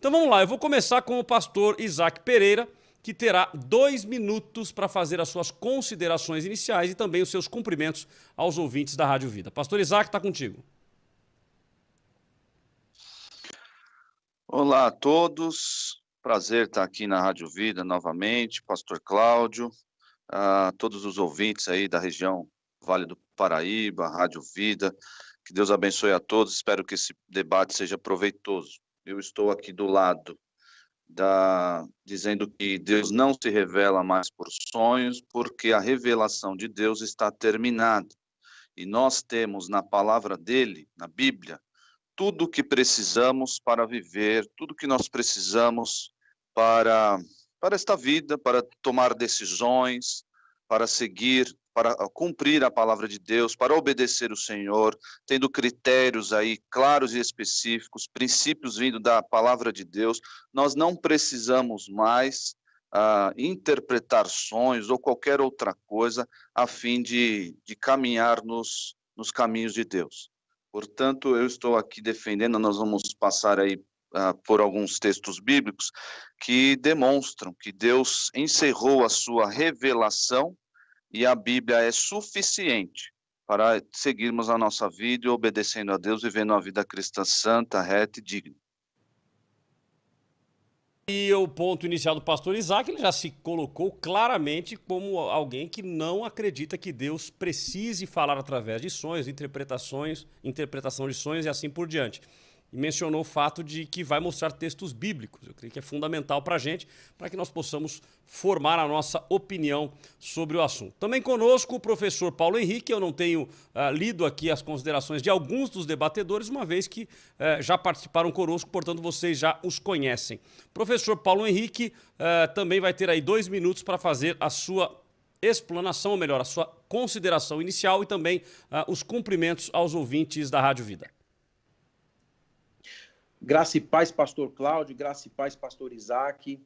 Então vamos lá, eu vou começar com o pastor Isaac Pereira, que terá 2 minutos para fazer as suas considerações iniciais e também os seus cumprimentos aos ouvintes da Rádio Vida. Pastor Isaac, está contigo. Olá a todos, prazer estar aqui na Rádio Vida novamente, pastor Cláudio, a todos os ouvintes aí da região Vale do Paraíba, Rádio Vida, que Deus abençoe a todos, espero que esse debate seja proveitoso. Eu estou aqui do lado dizendo que Deus não se revela mais por sonhos, porque a revelação de Deus está terminada, e nós temos na palavra dele, na Bíblia, tudo o que precisamos para viver, tudo que nós precisamos para esta vida, para tomar decisões, para seguir, para cumprir a palavra de Deus, para obedecer o Senhor, tendo critérios aí claros e específicos, princípios vindo da palavra de Deus. Nós não precisamos mais interpretar sonhos ou qualquer outra coisa a fim de caminhar nos caminhos de Deus. Portanto, eu estou aqui defendendo, nós vamos passar aí por alguns textos bíblicos que demonstram que Deus encerrou a sua revelação e a Bíblia é suficiente para seguirmos a nossa vida e obedecendo a Deus, vivendo uma vida cristã santa, reta e digna. E o ponto inicial do pastor Isaac, ele já se colocou claramente como alguém que não acredita que Deus precise falar através de sonhos, interpretação de sonhos e assim por diante. E mencionou o fato de que vai mostrar textos bíblicos. Eu creio que é fundamental para a gente, para que nós possamos formar a nossa opinião sobre o assunto. Também conosco o professor Paulo Henrique. Eu não tenho lido aqui as considerações de alguns dos debatedores, uma vez que já participaram conosco, portanto vocês já os conhecem. Professor Paulo Henrique também vai ter aí 2 minutos para fazer a sua explanação, ou melhor, a sua consideração inicial e também os cumprimentos aos ouvintes da Rádio Vida. Graça e paz, pastor Cláudio, graça e paz, pastor Isaac,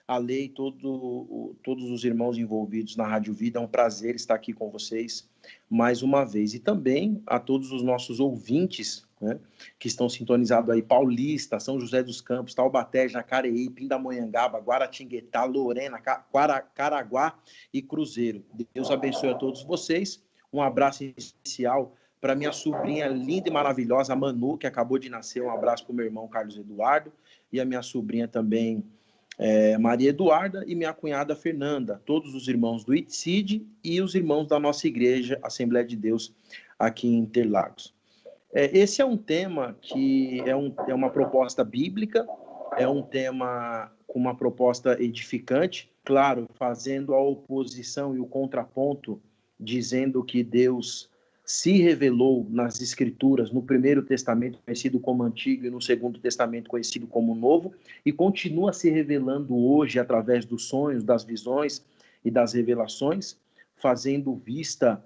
a lei, todos os irmãos envolvidos na Rádio Vida, é um prazer estar aqui com vocês mais uma vez. E também a todos os nossos ouvintes, né, que estão sintonizados aí, Paulista, São José dos Campos, Taubaté, Jacareí, Pindamonhangaba, Guaratinguetá, Lorena, Caraguá e Cruzeiro. Deus abençoe a todos vocês. Um abraço especial para minha sobrinha linda e maravilhosa, a Manu, que acabou de nascer. Um abraço para o meu irmão Carlos Eduardo, e a minha sobrinha também, Maria Eduarda, e minha cunhada Fernanda, todos os irmãos do ITCID e os irmãos da nossa igreja, Assembleia de Deus, aqui em Interlagos. Esse é um tema que é uma proposta bíblica, é um tema com uma proposta edificante, claro, fazendo a oposição e o contraponto, dizendo que Deus se revelou nas Escrituras, no Primeiro Testamento, conhecido como Antigo, e no Segundo Testamento, conhecido como Novo, e continua se revelando hoje através dos sonhos, das visões e das revelações, fazendo vista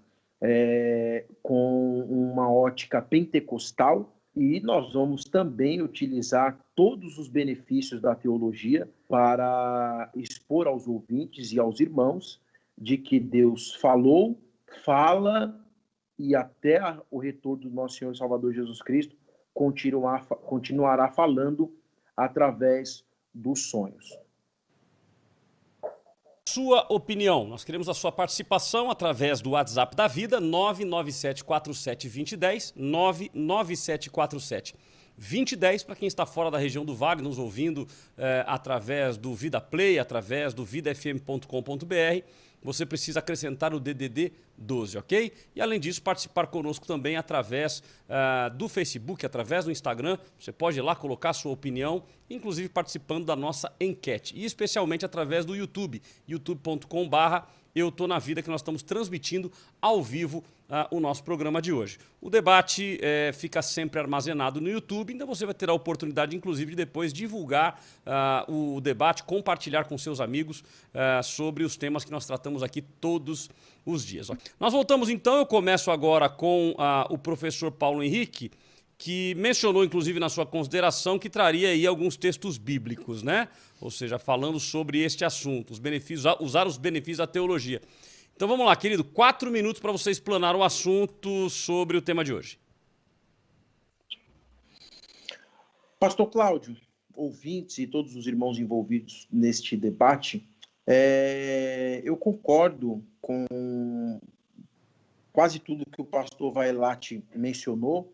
com uma ótica pentecostal, e nós vamos também utilizar todos os benefícios da teologia para expor aos ouvintes e aos irmãos de que Deus falou, fala, e até o retorno do nosso Senhor e Salvador Jesus Cristo continuará falando através dos sonhos. Sua opinião, nós queremos a sua participação através do WhatsApp da Vida, 997472010, 997472010, para quem está fora da região do Vale, nos ouvindo através do Vida Play, através do vidafm.com.br, você precisa acrescentar o DDD 12, ok? E além disso, participar conosco também através do Facebook, através do Instagram. Você pode ir lá colocar a sua opinião, inclusive participando da nossa enquete. E especialmente através do YouTube, youtube.com/Eu Tô Na Vida, que nós estamos transmitindo ao vivo o nosso programa de hoje. O debate fica sempre armazenado no YouTube, então você vai ter a oportunidade, inclusive, de depois divulgar o debate, compartilhar com seus amigos sobre os temas que nós tratamos aqui todos os dias. Nós voltamos então, eu começo agora com o professor Paulo Henrique, que mencionou, inclusive, na sua consideração, que traria aí alguns textos bíblicos, né? Ou seja, falando sobre este assunto, os benefícios, usar os benefícios da teologia. Então vamos lá, querido, 4 minutos para você explanar o assunto sobre o tema de hoje. Pastor Cláudio, ouvintes e todos os irmãos envolvidos neste debate, eu concordo com quase tudo que o pastor Vailate mencionou,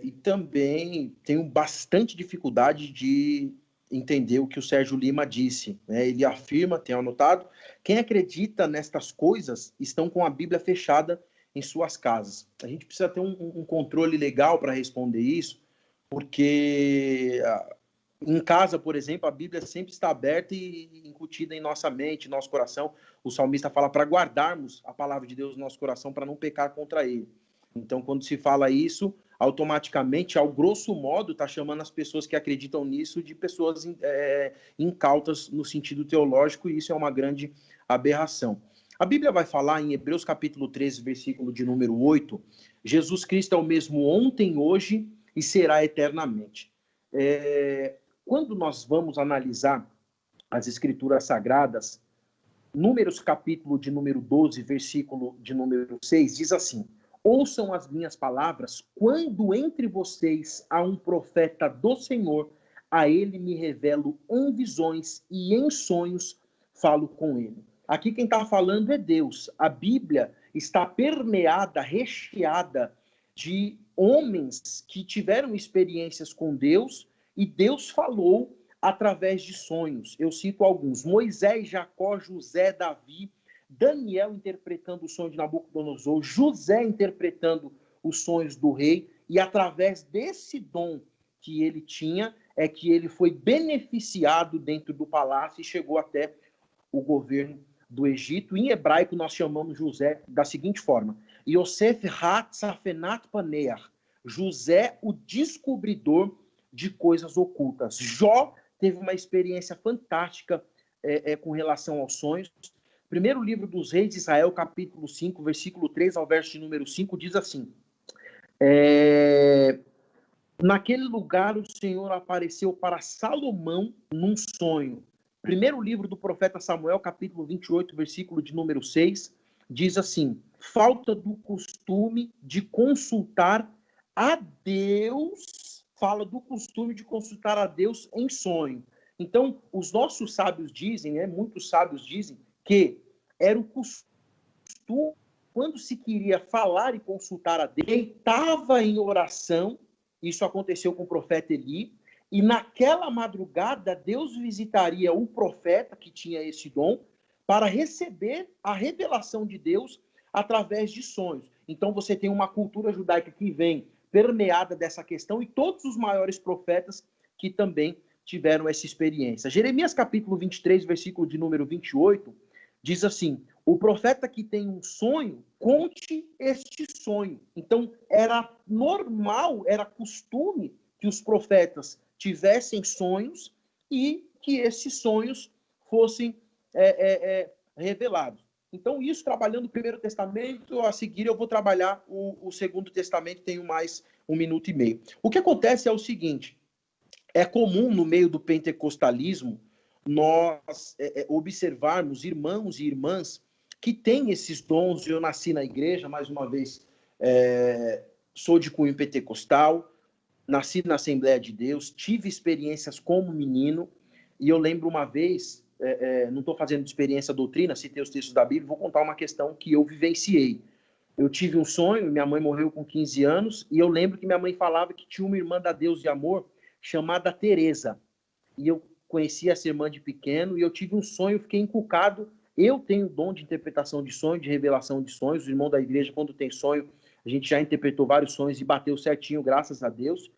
e também tenho bastante dificuldade de entender o que o Sérgio Lima disse, né? Ele afirma, tenho anotado, quem acredita nestas coisas estão com a Bíblia fechada em suas casas. A gente precisa ter um controle legal para responder isso, porque em casa, por exemplo, a Bíblia sempre está aberta e incutida em nossa mente, nosso coração. O salmista fala para guardarmos a palavra de Deus no nosso coração para não pecar contra ele. Então, quando se fala isso, automaticamente, ao grosso modo, está chamando as pessoas que acreditam nisso de pessoas incautas no sentido teológico, e isso é uma grande aberração. A Bíblia vai falar em Hebreus capítulo 13, versículo de número 8, Jesus Cristo é o mesmo ontem, hoje e será eternamente. Quando nós vamos analisar as Escrituras Sagradas, Números capítulo de número 12, versículo de número 6, diz assim: ouçam as minhas palavras, quando entre vocês há um profeta do Senhor, a ele me revelo em visões e em sonhos falo com ele. Aqui quem está falando é Deus. A Bíblia está permeada, recheada de homens que tiveram experiências com Deus e Deus falou através de sonhos. Eu cito alguns: Moisés, Jacó, José, Davi, Daniel interpretando o sonho de Nabucodonosor, José interpretando os sonhos do rei, e através desse dom que ele tinha, é que ele foi beneficiado dentro do palácio e chegou até o governo do Egito. Em hebraico nós chamamos José da seguinte forma: Yosef Hatzafenat Panear, José o descobridor de coisas ocultas. Jó teve uma experiência fantástica com relação aos sonhos. Primeiro livro dos Reis de Israel, capítulo 5, versículo 3 ao verso de número 5, diz assim: naquele lugar o Senhor apareceu para Salomão num sonho. Primeiro livro do profeta Samuel, capítulo 28, versículo de número 6, diz assim: falta do costume de consultar a Deus, fala do costume de consultar a Deus em sonho. Então, os nossos sábios dizem, muitos sábios dizem, que era o costume, quando se queria falar e consultar a Deus, deitava em oração. Isso aconteceu com o profeta Eli, e naquela madrugada Deus visitaria o profeta que tinha esse dom para receber a revelação de Deus através de sonhos. Então você tem uma cultura judaica que vem permeada dessa questão, e todos os maiores profetas que também tiveram essa experiência. Jeremias capítulo 23, versículo de número 28, diz assim: o profeta que tem um sonho, conte este sonho. Então, era normal, era costume que os profetas tivessem sonhos e que esses sonhos fossem revelados. Então, isso trabalhando o Primeiro Testamento, a seguir eu vou trabalhar o Segundo Testamento, tenho mais 1 minuto e meio. O que acontece é o seguinte: é comum no meio do pentecostalismo nós observarmos irmãos e irmãs que têm esses dons. Eu nasci na igreja, mais uma vez, sou de cunho pentecostal, nasci na Assembleia de Deus, tive experiências como menino, e eu lembro uma vez, não estou fazendo experiência doutrina, citei os textos da Bíblia, vou contar uma questão que eu vivenciei. Eu tive um sonho, minha mãe morreu com 15 anos, e eu lembro que minha mãe falava que tinha uma irmã da Deus de Amor chamada Teresa, e eu conheci essa irmã de pequeno, e eu tive um sonho, fiquei encucado. Eu tenho dom de interpretação de sonhos, de revelação de sonhos. O irmão da igreja, quando tem sonho, a gente já interpretou vários sonhos e bateu certinho, graças a Deus.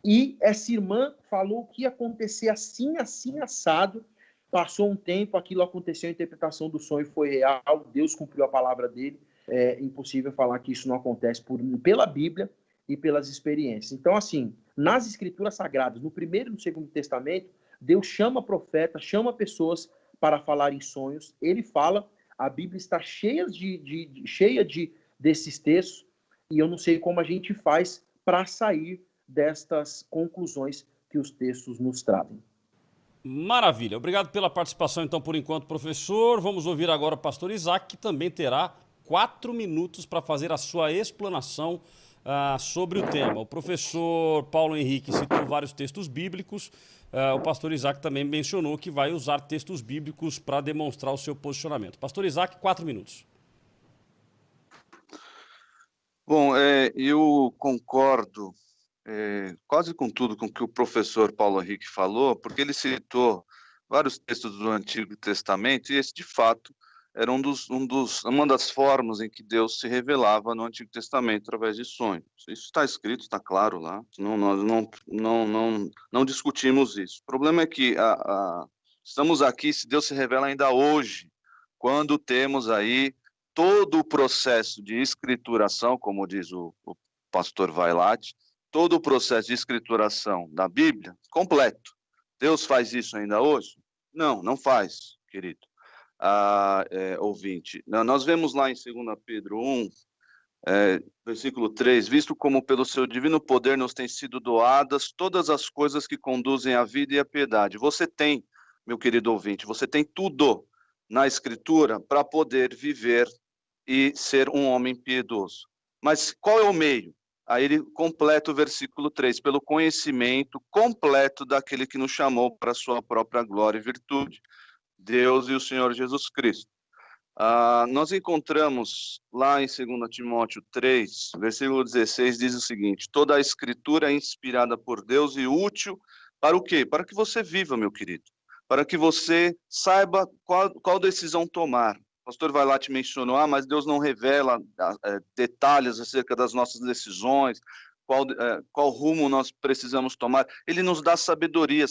E essa irmã falou que ia acontecer assim, assim, assado. Passou um tempo, aquilo aconteceu, a interpretação do sonho foi real, Deus cumpriu a palavra dele. É impossível falar que isso não acontece pela Bíblia e pelas experiências. Então, assim, nas Escrituras Sagradas, no Primeiro e no Segundo Testamento, Deus chama profetas, chama pessoas para falar em sonhos. Ele fala, a Bíblia está cheia desses textos, e eu não sei como a gente faz para sair destas conclusões que os textos nos trazem. Maravilha. Obrigado pela participação, então, por enquanto, professor. Vamos ouvir agora o pastor Isaac, que também terá 4 minutos para fazer a sua explanação sobre o tema. O professor Paulo Henrique citou vários textos bíblicos. O pastor Isaac também mencionou que vai usar textos bíblicos para demonstrar o seu posicionamento. Pastor Isaac, 4 minutos. Bom, eu concordo quase com tudo com que o professor Paulo Henrique falou, porque ele citou vários textos do Antigo Testamento, e esse, de fato, era uma das formas em que Deus se revelava no Antigo Testamento, através de sonhos. Isso está escrito, está claro lá, nós não discutimos isso. O problema é que estamos aqui, se Deus se revela ainda hoje, quando temos aí todo o processo de escrituração, como diz o pastor Vailate, todo o processo de escrituração da Bíblia completo. Deus faz isso ainda hoje? Não, não faz, querido ouvinte. Nós vemos lá em 2 Pedro 1, versículo 3, visto como pelo seu divino poder nos têm sido doadas todas as coisas que conduzem à vida e à piedade. Você tem, meu querido ouvinte, você tem tudo na Escritura para poder viver e ser um homem piedoso. Mas qual é o meio? Aí ele completa o versículo 3, pelo conhecimento completo daquele que nos chamou para a sua própria glória e virtude, Deus e o Senhor Jesus Cristo. Nós encontramos lá em 2 Timóteo 3, versículo 16, diz o seguinte: toda a Escritura é inspirada por Deus e útil para o quê? Para que você viva, meu querido, para que você saiba qual decisão tomar. O pastor Vailate mencionou, mas Deus não revela detalhes acerca das nossas decisões, qual rumo nós precisamos tomar. Ele nos dá sabedoria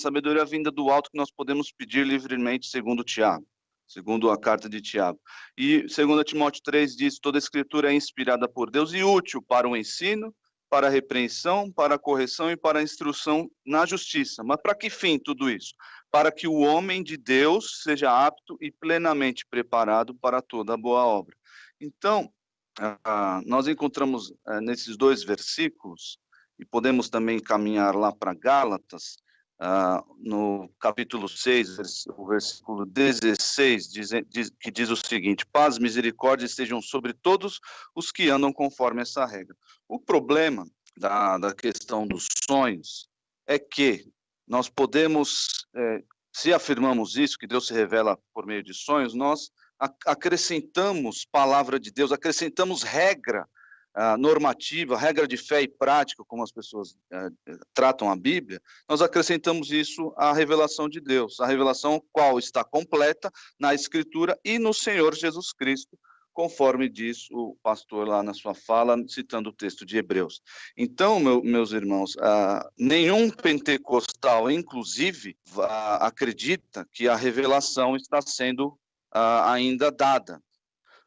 vinda do alto que nós podemos pedir livremente, segundo Tiago, segundo a carta de Tiago. E 2 Timóteo 3 diz, toda a Escritura é inspirada por Deus e útil para o ensino, para a repreensão, para a correção e para a instrução na justiça. Mas para que fim tudo isso? Para que o homem de Deus seja apto e plenamente preparado para toda boa obra. Então, nós encontramos nesses dois versículos, e podemos também caminhar lá para Gálatas, no capítulo 6, o versículo 16, que diz o seguinte: paz, misericórdia estejam sobre todos os que andam conforme essa regra. O problema da questão dos sonhos é que nós podemos, se afirmamos isso, que Deus se revela por meio de sonhos, nós acrescentamos palavra de Deus, acrescentamos regra normativa, regra de fé e prática, como as pessoas tratam a Bíblia, nós acrescentamos isso à revelação de Deus, a revelação qual está completa na Escritura e no Senhor Jesus Cristo, conforme diz o pastor lá na sua fala, citando o texto de Hebreus. Então, meus irmãos, nenhum pentecostal, inclusive, acredita que a revelação está sendo ainda dada.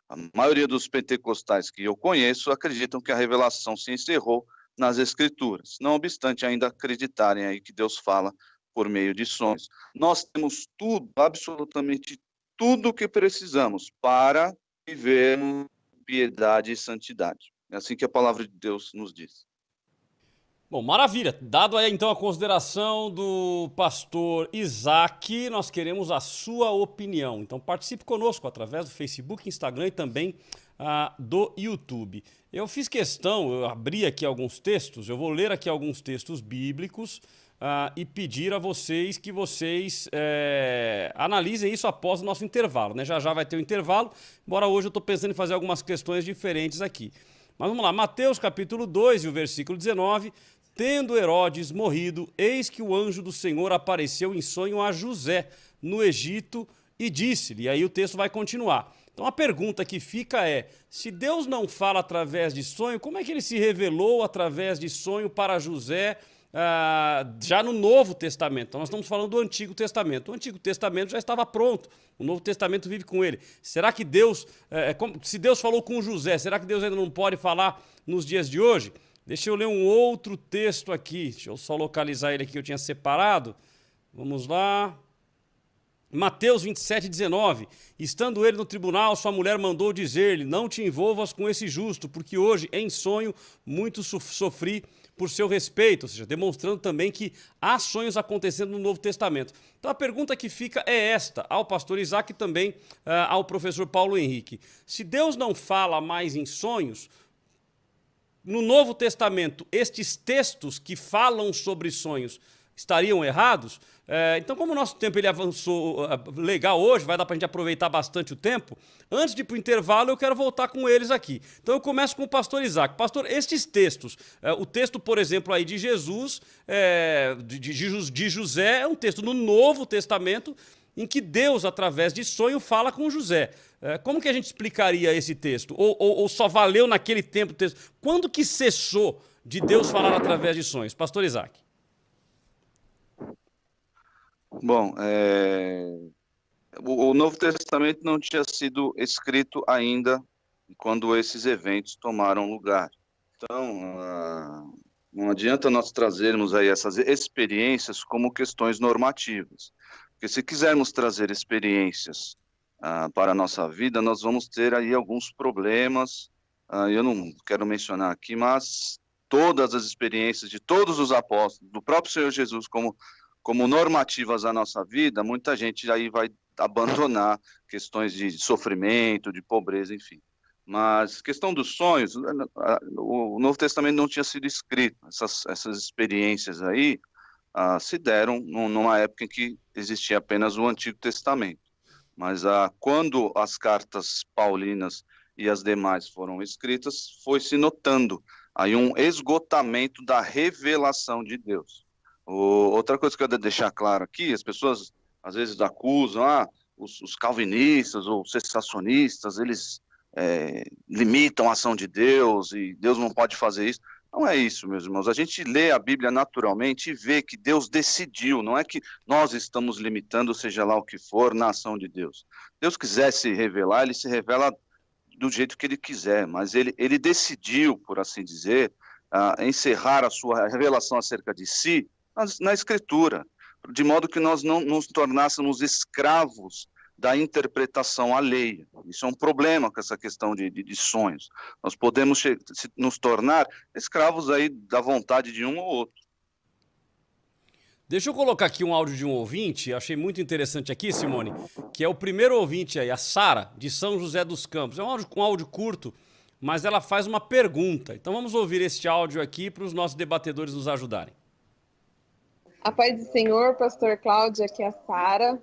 A maioria dos pentecostais que eu conheço acreditam que a revelação se encerrou nas Escrituras, não obstante ainda acreditarem aí que Deus fala por meio de sonhos. Nós temos tudo, absolutamente tudo o que precisamos para vivermos piedade e santidade. É assim que a palavra de Deus nos diz. Bom, maravilha. Dado aí então a consideração do pastor Isaac, nós queremos a sua opinião. Então participe conosco através do Facebook, Instagram e também do YouTube. Eu fiz questão, eu abri aqui alguns textos, eu vou ler aqui alguns textos bíblicos e pedir a vocês que vocês analisem isso após o nosso intervalo, né? Já já vai ter o intervalo, embora hoje eu estou pensando em fazer algumas questões diferentes aqui. Mas vamos lá, Mateus capítulo 2 e o versículo 19. Tendo Herodes morrido, eis que o anjo do Senhor apareceu em sonho a José, no Egito, e disse-lhe, e aí o texto vai continuar. Então a pergunta que fica é, se Deus não fala através de sonho, como é que ele se revelou através de sonho para José já no Novo Testamento? Então nós estamos falando do Antigo Testamento. O Antigo Testamento já estava pronto, o Novo Testamento vive com ele. Será que Deus, se Deus falou com José, será que Deus ainda não pode falar nos dias de hoje? Deixa eu ler um outro texto aqui, deixa eu só localizar ele aqui que eu tinha separado. Vamos lá. Mateus 27, 19. Estando ele no tribunal, sua mulher mandou dizer-lhe, não te envolvas com esse justo, porque hoje, em sonho, muito sofri por seu respeito, ou seja, demonstrando também que há sonhos acontecendo no Novo Testamento. Então a pergunta que fica é esta, ao pastor Isaac e também ao professor Paulo Henrique. Se Deus não fala mais em sonhos, no Novo Testamento, estes textos que falam sobre sonhos estariam errados? Então, como o nosso tempo ele avançou legal hoje, vai dar para a gente aproveitar bastante o tempo, antes de ir para o intervalo, eu quero voltar com eles aqui. Então, eu começo com o pastor Isaac. Pastor, estes textos, o texto, por exemplo, aí de Jesus, de José, é um texto no Novo Testamento em que Deus, através de sonho, fala com José. Como que a gente explicaria esse texto? Ou só valeu naquele tempo o texto? Quando que cessou de Deus falar através de sonhos? Pastor Isaac. Bom, o Novo Testamento não tinha sido escrito ainda quando esses eventos tomaram lugar. Então, não adianta nós trazermos aí essas experiências como questões normativas. Porque se quisermos trazer experiências para a nossa vida, nós vamos ter aí alguns problemas. Eu não quero mencionar aqui, mas todas as experiências de todos os apóstolos, do próprio Senhor Jesus como normativas à nossa vida, muita gente aí vai abandonar questões de sofrimento, de pobreza, enfim. Mas questão dos sonhos, o Novo Testamento não tinha sido escrito. Essas experiências aí se deram numa época em que existia apenas o Antigo Testamento. Mas quando as cartas paulinas e as demais foram escritas, foi se notando aí um esgotamento da revelação de Deus. Outra coisa que eu quero deixar claro aqui, as pessoas às vezes acusam, os calvinistas ou cessacionistas, eles limitam a ação de Deus e Deus não pode fazer isso. Não é isso, meus irmãos. A gente lê a Bíblia naturalmente e vê que Deus decidiu, não é que nós estamos limitando, seja lá o que for, na ação de Deus. Deus quiser se revelar, ele se revela do jeito que ele quiser, mas ele decidiu, por assim dizer, encerrar a sua revelação acerca de si na Escritura, de modo que nós não nos tornássemos escravos da interpretação alheia. Isso é um problema com essa questão de sonhos. Nós podemos nos tornar escravos aí da vontade de um ou outro. Deixa eu colocar aqui um áudio de um ouvinte, achei muito interessante aqui, Simone, que é o primeiro ouvinte aí, a Sara, de São José dos Campos. É um áudio curto, mas ela faz uma pergunta. Então vamos ouvir este áudio aqui para os nossos debatedores nos ajudarem. A paz do Senhor, pastor Cláudio, aqui é a Sara,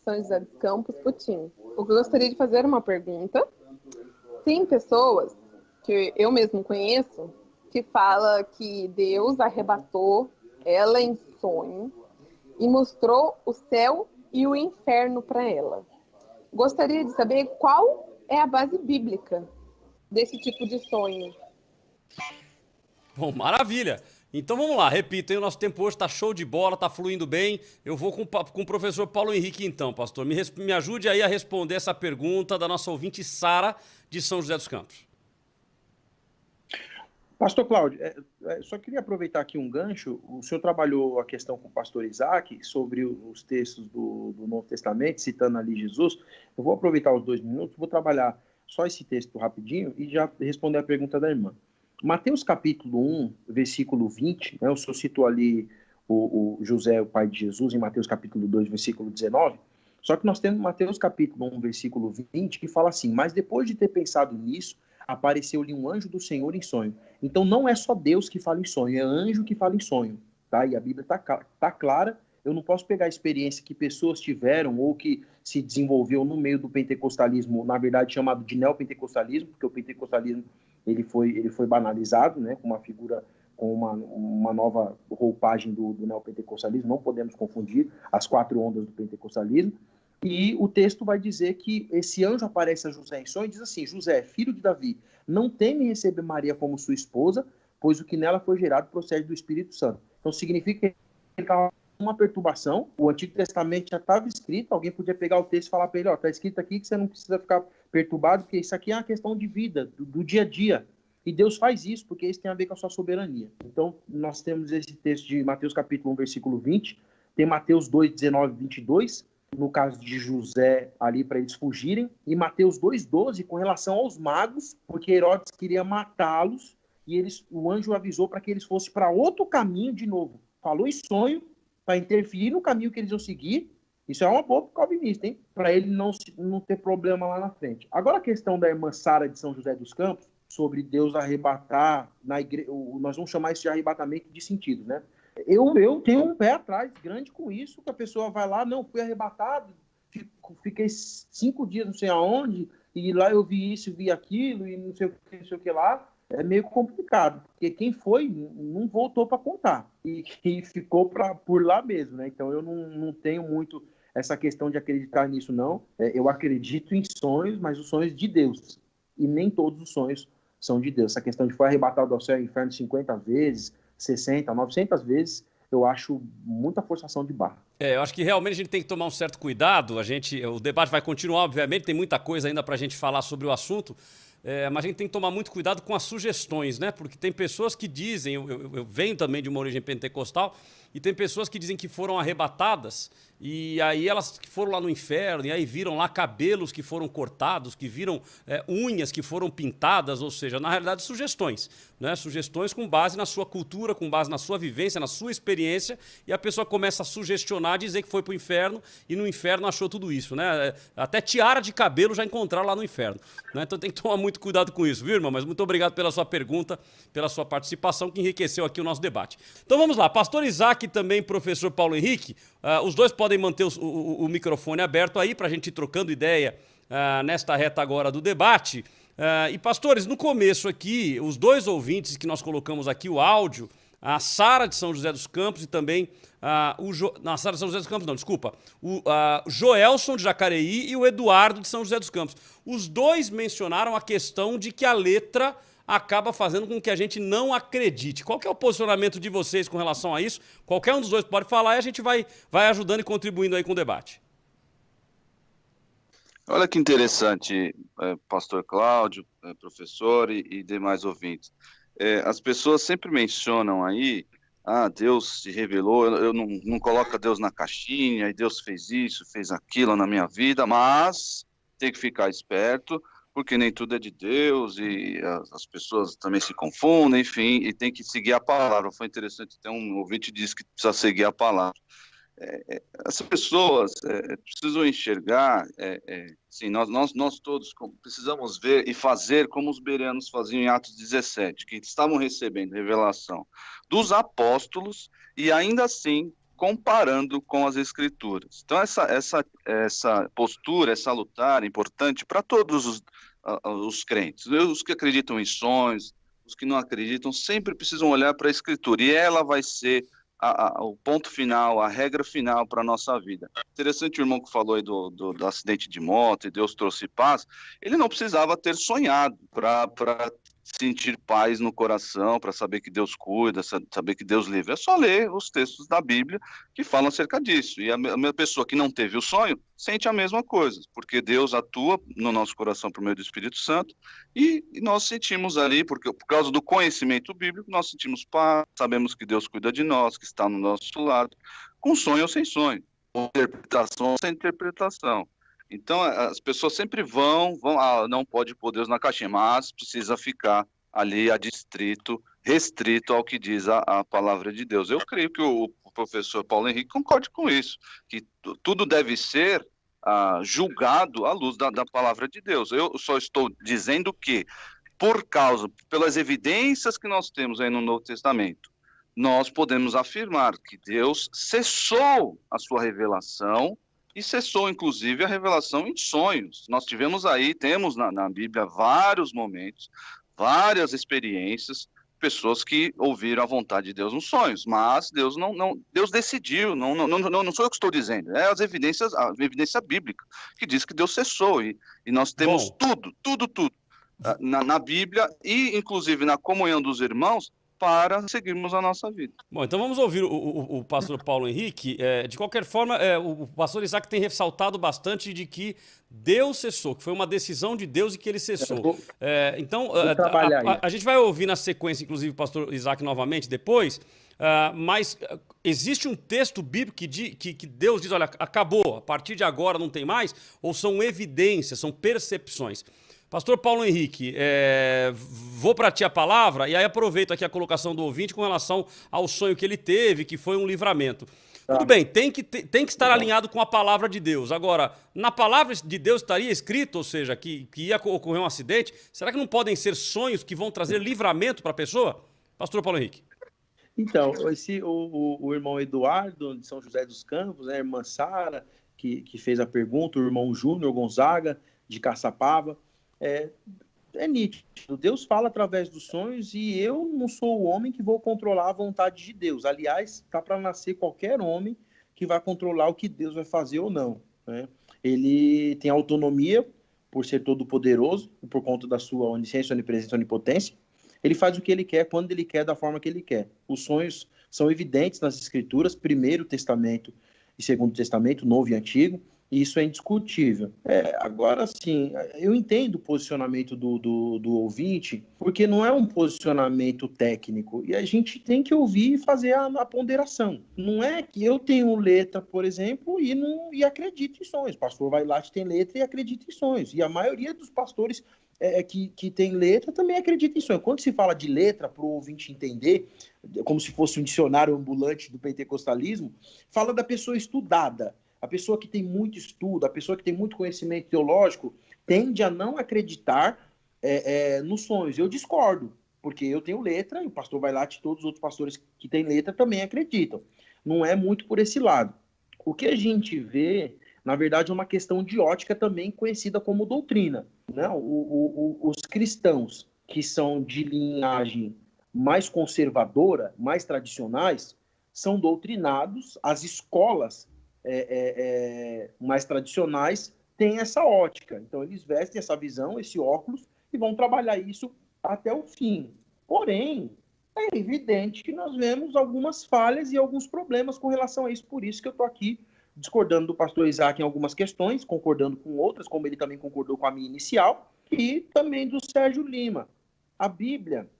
São José dos Campos, Putim. Eu gostaria de fazer uma pergunta. Tem pessoas que eu mesmo conheço que fala que Deus arrebatou ela em sonho e mostrou o céu e o inferno para ela. Gostaria de saber qual é a base bíblica desse tipo de sonho. Bom, maravilha! Então vamos lá, repito, hein? O nosso tempo hoje está show de bola, está fluindo bem. Eu vou com o professor Paulo Henrique então, pastor. Me ajude aí a responder essa pergunta da nossa ouvinte Sara, de São José dos Campos. Pastor Cláudio, só queria aproveitar aqui um gancho. O senhor trabalhou a questão com o pastor Isaac sobre os textos do Novo Testamento, citando ali Jesus. Eu vou aproveitar os 2 minutos, vou trabalhar só esse texto rapidinho e já responder a pergunta da irmã. Mateus capítulo 1, versículo 20, né, o senhor citou ali o José, o pai de Jesus, em Mateus capítulo 2, versículo 19, só que nós temos Mateus capítulo 1, versículo 20, que fala assim: mas depois de ter pensado nisso, apareceu-lhe um anjo do Senhor em sonho. Então não é só Deus que fala em sonho, é anjo que fala em sonho, tá? E a Bíblia tá clara. Eu não posso pegar a experiência que pessoas tiveram ou que se desenvolveu no meio do pentecostalismo, na verdade chamado de neopentecostalismo, porque o pentecostalismo ele foi banalizado, né, com uma figura, com uma nova roupagem do neopentecostalismo. Não podemos confundir as 4 ondas do pentecostalismo. E o texto vai dizer que esse anjo aparece a José em sonho e diz assim: José, filho de Davi, não teme receber Maria como sua esposa, pois o que nela foi gerado procede do Espírito Santo. Então significa que ele estava uma perturbação. O Antigo Testamento já estava escrito, alguém podia pegar o texto e falar para ele: está escrito aqui que você não precisa ficar perturbado, porque isso aqui é uma questão de vida, do dia a dia. E Deus faz isso, porque isso tem a ver com a sua soberania. Então, nós temos esse texto de Mateus capítulo 1, versículo 20, tem Mateus 2, 19 e 22, no caso de José, ali para eles fugirem, e Mateus 2, 12, com relação aos magos, porque Herodes queria matá-los, e o anjo avisou para que eles fossem para outro caminho de novo. Falou em sonho, para interferir no caminho que eles iam seguir. Isso é uma boa para o calvinista, hein? Para ele não ter problema lá na frente. Agora a questão da irmã Sara de São José dos Campos, sobre Deus arrebatar na igreja, nós vamos chamar isso de arrebatamento de sentido, né? Eu tenho um pé atrás grande com isso, que a pessoa vai lá, não, fui arrebatado, fiquei 5 dias não sei aonde, e lá eu vi isso, vi aquilo, e não sei o que lá. É meio complicado, porque quem foi não voltou para contar, e ficou por lá mesmo, né? Então eu não tenho muito essa questão de acreditar nisso, não. Eu acredito em sonhos, mas os sonhos de Deus, e nem todos os sonhos são de Deus. Essa questão de foi arrebatado ao céu e inferno 50 vezes, 60, 900 vezes, eu acho muita forçação de barra. Eu acho que realmente a gente tem que tomar um certo cuidado. O debate vai continuar, obviamente, tem muita coisa ainda para a gente falar sobre o assunto, mas a gente tem que tomar muito cuidado com as sugestões, né? Porque tem pessoas que dizem, eu venho também de uma origem pentecostal, e tem pessoas que dizem que foram arrebatadas, e aí elas foram lá no inferno, e aí viram lá cabelos que foram cortados, que viram unhas que foram pintadas, ou seja, na realidade sugestões, né? Sugestões com base na sua cultura, com base na sua vivência, na sua experiência, e a pessoa começa a sugestionar, dizer que foi para o inferno, e no inferno achou tudo isso, né? Até tiara de cabelo já encontraram lá no inferno, né? Então tem que tomar muito cuidado com isso, viu, irmão? Mas muito obrigado pela sua pergunta, pela sua participação, que enriqueceu aqui o nosso debate. Então vamos lá, pastor Isaac e também professor Paulo Henrique, os dois podem manter o microfone aberto aí para a gente ir trocando ideia nesta reta agora do debate. E pastores, no começo aqui, os dois ouvintes que nós colocamos aqui, o áudio, a Sara de São José dos Campos e também a Sara de São José dos Campos, não, desculpa, o Joelson de Jacareí e o Eduardo de São José dos Campos. Os dois mencionaram a questão de que a letra acaba fazendo com que a gente não acredite. Qual que é o posicionamento de vocês com relação a isso? Qualquer um dos dois pode falar e a gente vai ajudando e contribuindo aí com o debate. Olha que interessante, pastor Cláudio, professor e demais ouvintes. As pessoas sempre mencionam aí, Deus se revelou, eu não coloco Deus na caixinha, e Deus fez isso, fez aquilo na minha vida, mas tem que ficar esperto, porque nem tudo é de Deus, e as pessoas também se confundem, enfim, e tem que seguir a palavra. Foi interessante, tem um ouvinte que disse que precisa seguir a palavra. As pessoas precisam enxergar, sim, nós todos precisamos ver e fazer como os bereanos faziam em Atos 17, que estavam recebendo revelação dos apóstolos e ainda assim comparando com as escrituras. Então essa postura, essa lutar é importante para todos os crentes. Os que acreditam em sonhos, os que não acreditam, sempre precisam olhar para a escritura, e ela vai ser o ponto final, a regra final para a nossa vida. Interessante o irmão que falou aí do acidente de moto e Deus trouxe paz. Ele não precisava ter sonhado para sentir paz no coração, para saber que Deus cuida, saber que Deus livra. É só ler os textos da Bíblia que falam acerca disso. E a mesma pessoa que não teve o sonho sente a mesma coisa, porque Deus atua no nosso coração por meio do Espírito Santo, e nós sentimos ali, por causa do conhecimento bíblico, nós sentimos paz, sabemos que Deus cuida de nós, que está no nosso lado, com sonho ou sem sonho, com interpretação ou sem interpretação. Então, as pessoas sempre vão, não pode pôr Deus na caixinha, mas precisa ficar ali restrito ao que diz a palavra de Deus. Eu creio que o professor Paulo Henrique concorde com isso, que tudo deve ser julgado à luz da palavra de Deus. Eu só estou dizendo que, pelas evidências que nós temos aí no Novo Testamento, nós podemos afirmar que Deus cessou a sua revelação, e cessou, inclusive, a revelação em sonhos. Nós temos na Bíblia vários momentos, várias experiências, pessoas que ouviram a vontade de Deus nos sonhos, mas Deus Deus decidiu, não sou eu que estou dizendo, a evidência bíblica, que diz que Deus cessou, e nós temos tudo na Bíblia, e inclusive na comunhão dos irmãos, para seguirmos a nossa vida. Bom, então vamos ouvir o pastor Paulo Henrique. De qualquer forma, o pastor Isaac tem ressaltado bastante de que Deus cessou, que foi uma decisão de Deus e que ele cessou. Então, a gente vai ouvir na sequência, inclusive, o pastor Isaac novamente depois, mas existe um texto bíblico que Deus diz, olha, acabou, a partir de agora não tem mais, ou são evidências, são percepções? Pastor Paulo Henrique, vou para ti a palavra, e aí aproveito aqui a colocação do ouvinte com relação ao sonho que ele teve, que foi um livramento. Tudo bem, tem que estar alinhado com a palavra de Deus. Agora, na palavra de Deus estaria escrito, ou seja, que ia ocorrer um acidente. Será que não podem ser sonhos que vão trazer livramento para a pessoa? Pastor Paulo Henrique. Então, o irmão Eduardo, de São José dos Campos, né, a irmã Sara, que fez a pergunta, o irmão Júnior Gonzaga, de Caçapava, é nítido. Deus fala através dos sonhos e eu não sou o homem que vou controlar a vontade de Deus. Aliás, está para nascer qualquer homem que vai controlar o que Deus vai fazer ou não, né? Ele tem autonomia por ser todo-poderoso, por conta da sua onisciência, onipresença, onipotência. Ele faz o que ele quer, quando ele quer, da forma que ele quer. Os sonhos são evidentes nas Escrituras, Primeiro Testamento e Segundo Testamento, Novo e Antigo, e isso é indiscutível. Agora, sim, eu entendo o posicionamento do ouvinte, porque não é um posicionamento técnico, e a gente tem que ouvir e fazer a ponderação. Não é que eu tenho letra, por exemplo, e acredito em sonhos. O pastor Vailate tem letra e acredita em sonhos, e a maioria dos pastores que tem letra também acredita em sonho. Quando se fala de letra, para o ouvinte entender, como se fosse um dicionário ambulante do pentecostalismo, fala da pessoa estudada. A pessoa que tem muito estudo, a pessoa que tem muito conhecimento teológico, tende a não acreditar nos sonhos. Eu discordo, porque eu tenho letra, e o pastor Vailate e todos os outros pastores que têm letra também acreditam. Não é muito por esse lado. O que a gente vê, na verdade, é uma questão de ótica também conhecida como doutrina, né? Os cristãos que são de linhagem mais conservadora, mais tradicionais, são doutrinados, as escolas mais tradicionais têm essa ótica. Então, eles vestem essa visão, esse óculos, e vão trabalhar isso até o fim. Porém, é evidente que nós vemos algumas falhas e alguns problemas com relação a isso. Por isso que eu estou aqui discordando do pastor Isaac em algumas questões, concordando com outras, como ele também concordou com a minha inicial, e também do Sérgio Lima. A Bíblia,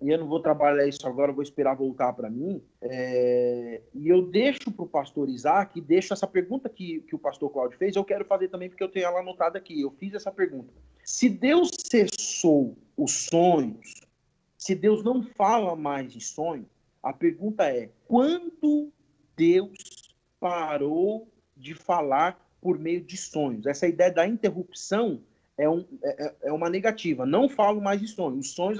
e eu não vou trabalhar isso agora, vou esperar voltar para mim, e eu deixo para o pastor Isaac, deixo essa pergunta que o pastor Cláudio fez, eu quero fazer também porque eu tenho ela anotada aqui, eu fiz essa pergunta. Se Deus cessou os sonhos, se Deus não fala mais em sonho, a pergunta é, quando Deus parou de falar por meio de sonhos? Essa ideia da interrupção é uma negativa. Não falo mais de sonhos. Os sonhos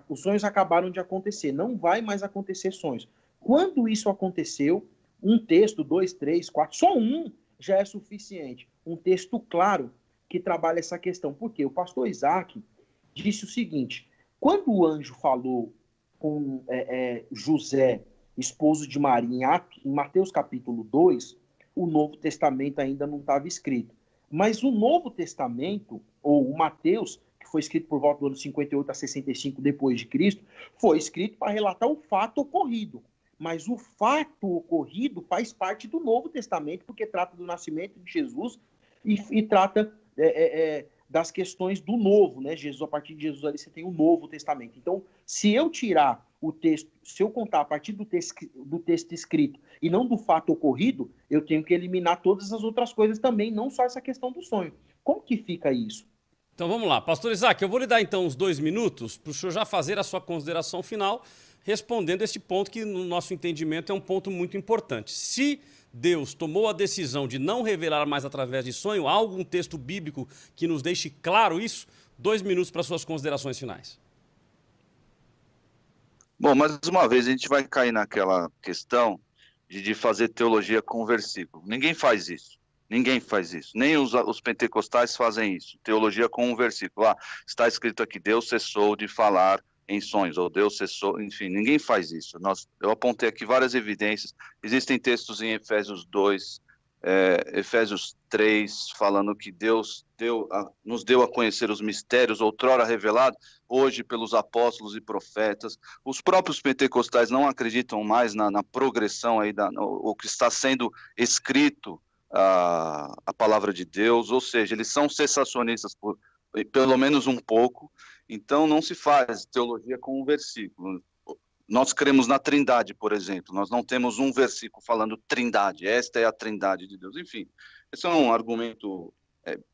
os sonhos acabaram de acontecer. Não vai mais acontecer sonhos. Quando isso aconteceu, um texto, 2, 3, 4, só um já é suficiente. Um texto claro que trabalha essa questão. Por quê? O pastor Isaac disse o seguinte, quando o anjo falou com José, esposo de Maria, em Mateus capítulo 2, o Novo Testamento ainda não estava escrito. Mas o Novo Testamento, ou o Mateus, que foi escrito por volta do ano 58 a 65 depois de Cristo, foi escrito para relatar o fato ocorrido. Mas o fato ocorrido faz parte do Novo Testamento, porque trata do nascimento de Jesus e trata das questões do Novo, né? Jesus, a partir de Jesus ali você tem o Novo Testamento. Então, se eu tirar o texto, se eu contar a partir do texto escrito e não do fato ocorrido, eu tenho que eliminar todas as outras coisas também, não só essa questão do sonho. Como que fica isso? Então vamos lá, pastor Isaac, eu vou lhe dar então uns 2 minutos para o senhor já fazer a sua consideração final, respondendo este ponto que no nosso entendimento é um ponto muito importante. Se Deus tomou a decisão de não revelar mais através de sonho, há algum texto bíblico que nos deixe claro isso? 2 minutos para suas considerações finais. Bom, mais uma vez a gente vai cair naquela questão de fazer teologia com versículo. Ninguém faz isso. Ninguém faz isso. Nem os pentecostais fazem isso. Teologia com um versículo. Está escrito aqui, Deus cessou de falar em sonhos, ou Deus cessou, enfim, ninguém faz isso. Eu apontei aqui várias evidências. Existem textos em Efésios 2, Efésios 3, falando que Deus nos deu a conhecer os mistérios outrora revelados, hoje pelos apóstolos e profetas. Os próprios pentecostais não acreditam mais na progressão aí o que está sendo escrito, a palavra de Deus, ou seja, eles são cessacionistas pelo menos um pouco. Então não se faz teologia com um versículo. Nós cremos na Trindade, por exemplo. Nós não temos um versículo falando Trindade. Esta é a Trindade de Deus. Enfim, esse é um argumento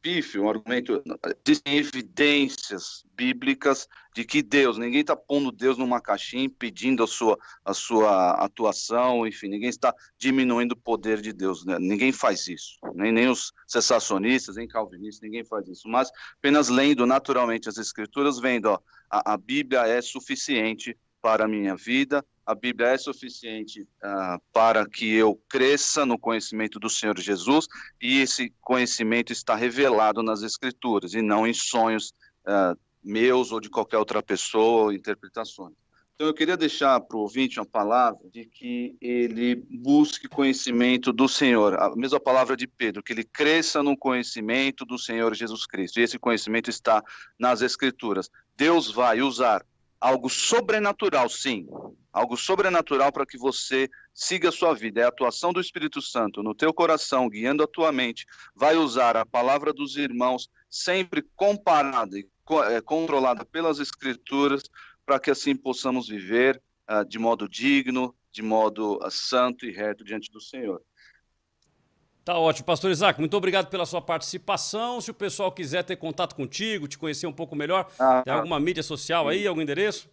pífio, um argumento. Existem evidências bíblicas de que Deus, ninguém está pondo Deus numa caixinha, impedindo a sua atuação, enfim, ninguém está diminuindo o poder de Deus, né? Ninguém faz isso, nem os cessacionistas, nem calvinistas, ninguém faz isso, mas apenas lendo naturalmente as Escrituras, vendo, ó, a Bíblia é suficiente para a minha vida, a Bíblia é suficiente para que eu cresça no conhecimento do Senhor Jesus, e esse conhecimento está revelado nas Escrituras, e não em sonhos meus ou de qualquer outra pessoa, ou interpretações. Então eu queria deixar para o ouvinte uma palavra de que ele busque conhecimento do Senhor, a mesma palavra de Pedro, que ele cresça no conhecimento do Senhor Jesus Cristo, e esse conhecimento está nas Escrituras. Deus vai usar algo sobrenatural, sim, algo sobrenatural para que você siga a sua vida. É a atuação do Espírito Santo no teu coração, guiando a tua mente. Vai usar a palavra dos irmãos, sempre comparada e controlada pelas Escrituras, para que assim possamos viver de modo digno, de modo santo e reto diante do Senhor. Tá ótimo, pastor Isaac, muito obrigado pela sua participação. Se o pessoal quiser ter contato contigo, te conhecer um pouco melhor, tem alguma mídia social aí, algum endereço?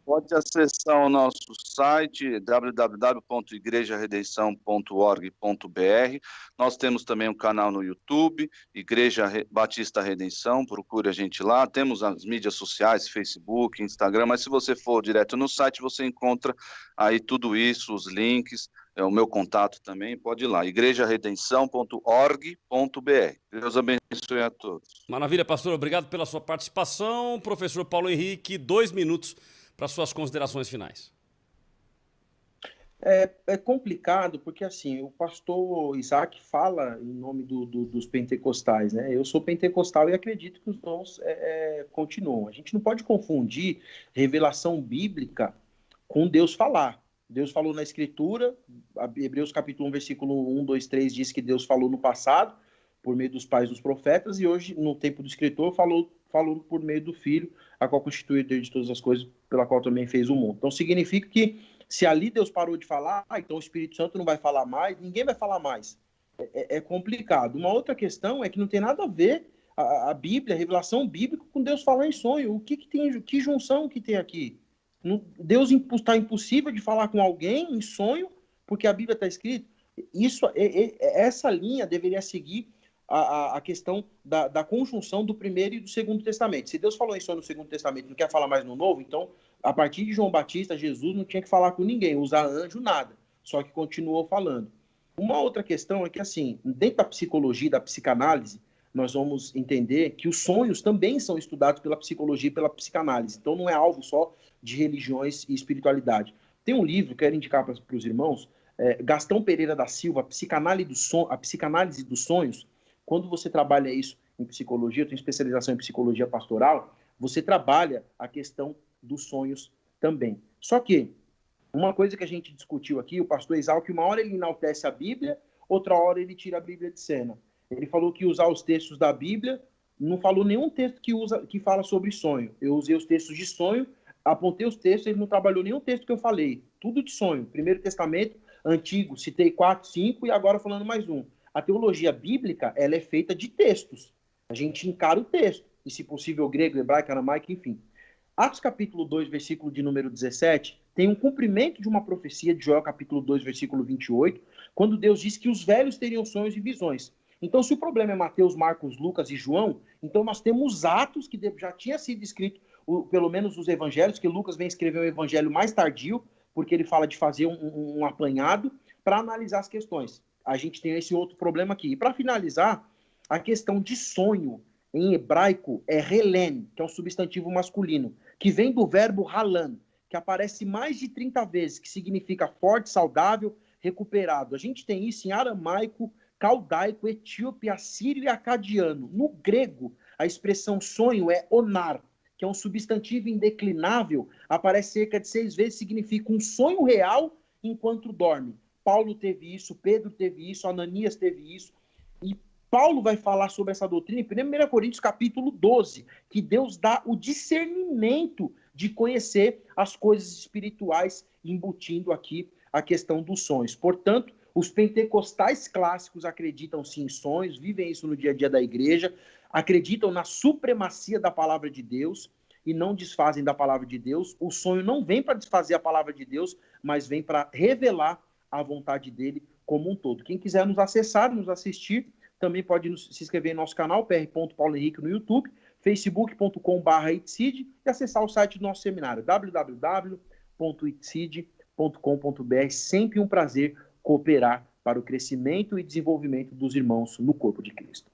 Pode acessar o nosso site www.igrejaredenção.org.br. Nós temos também um canal no YouTube, Igreja Batista Redenção, procure a gente lá. Temos as mídias sociais, Facebook, Instagram, mas se você for direto no site, você encontra aí tudo isso, os links, o meu contato também, pode ir lá, igrejaredenção.org.br. Deus abençoe a todos. Maravilha, pastor, obrigado pela sua participação. Professor Paulo Henrique, 2 minutos para suas considerações finais. É complicado porque, assim, o pastor Isaac fala em nome dos pentecostais, né? Eu sou pentecostal e acredito que os dons continuam. A gente não pode confundir revelação bíblica com Deus falar. Deus falou na Escritura, Hebreus capítulo 1, versículo 1, 2, 3 diz que Deus falou no passado, por meio dos pais dos profetas, e hoje, no tempo do escritor, falou por meio do Filho, a qual constitui o Deus de todas as coisas, pela qual também fez o mundo. Então, significa que, se ali Deus parou de falar, então o Espírito Santo não vai falar mais, ninguém vai falar mais. É complicado. Uma outra questão é que não tem nada a ver a Bíblia, a revelação bíblica, com Deus falar em sonho. Que junção que tem aqui? Deus está impossível de falar com alguém em sonho, porque a Bíblia está escrita. Essa linha deveria seguir a questão da conjunção do Primeiro e do Segundo Testamento. Se Deus falou em sonho no Segundo Testamento e não quer falar mais no Novo, então, a partir de João Batista, Jesus não tinha que falar com ninguém, usar anjo, nada. Só que continuou falando. Uma outra questão é que, assim, dentro da psicologia, da psicanálise, nós vamos entender que os sonhos também são estudados pela psicologia e pela psicanálise. Então, não é alvo só de religiões e espiritualidade. Tem um livro que eu quero indicar para os irmãos, Gastão Pereira da Silva, a Psicanálise dos Sonhos. Quando você trabalha isso em psicologia, eu tenho especialização em psicologia pastoral, você trabalha a questão dos sonhos também. Só que, uma coisa que a gente discutiu aqui, o pastor Exalc, uma hora ele enaltece a Bíblia, outra hora ele tira a Bíblia de cena. Ele falou que usar os textos da Bíblia, não falou nenhum texto que fala sobre sonho. Eu usei os textos de sonho, apontei os textos, ele não trabalhou nenhum texto que eu falei. Tudo de sonho. Primeiro Testamento, Antigo, citei 4, 5 e agora falando mais um. A teologia bíblica, ela é feita de textos. A gente encara o texto. E, se possível, grego, hebraico, aramaico, enfim. Atos capítulo 2, versículo de número 17, tem um cumprimento de uma profecia de Joel capítulo 2, versículo 28, quando Deus diz que os velhos teriam sonhos e visões. Então, se o problema é Mateus, Marcos, Lucas e João, então nós temos Atos, que já tinha sido escrito, pelo menos os evangelhos, que Lucas vem escrever um evangelho mais tardio, porque ele fala de fazer um apanhado para analisar as questões. A gente tem esse outro problema aqui. E para finalizar, a questão de sonho, em hebraico, é helen, que é um substantivo masculino, que vem do verbo halan, que aparece mais de 30 vezes, que significa forte, saudável, recuperado. A gente tem isso em aramaico, caldaico, etíope, assírio e acadiano. No grego, a expressão sonho é onar, que é um substantivo indeclinável, aparece cerca de 6 vezes, significa um sonho real enquanto dorme. Paulo teve isso, Pedro teve isso, Ananias teve isso. E Paulo vai falar sobre essa doutrina em 1 Coríntios capítulo 12, que Deus dá o discernimento de conhecer as coisas espirituais, embutindo aqui a questão dos sonhos. Portanto, Os pentecostais clássicos acreditam sim em sonhos, vivem isso no dia a dia da igreja, acreditam na supremacia da palavra de Deus e não desfazem da palavra de Deus. O sonho não vem para desfazer a palavra de Deus, mas vem para revelar a vontade dele como um todo. Quem quiser nos acessar, nos assistir, também pode se inscrever em nosso canal, pr.paulohenrique no YouTube, facebook.com/itseed e acessar o site do nosso seminário, www.itseed.com.br. Sempre um prazer cooperar para o crescimento e desenvolvimento dos irmãos no corpo de Cristo.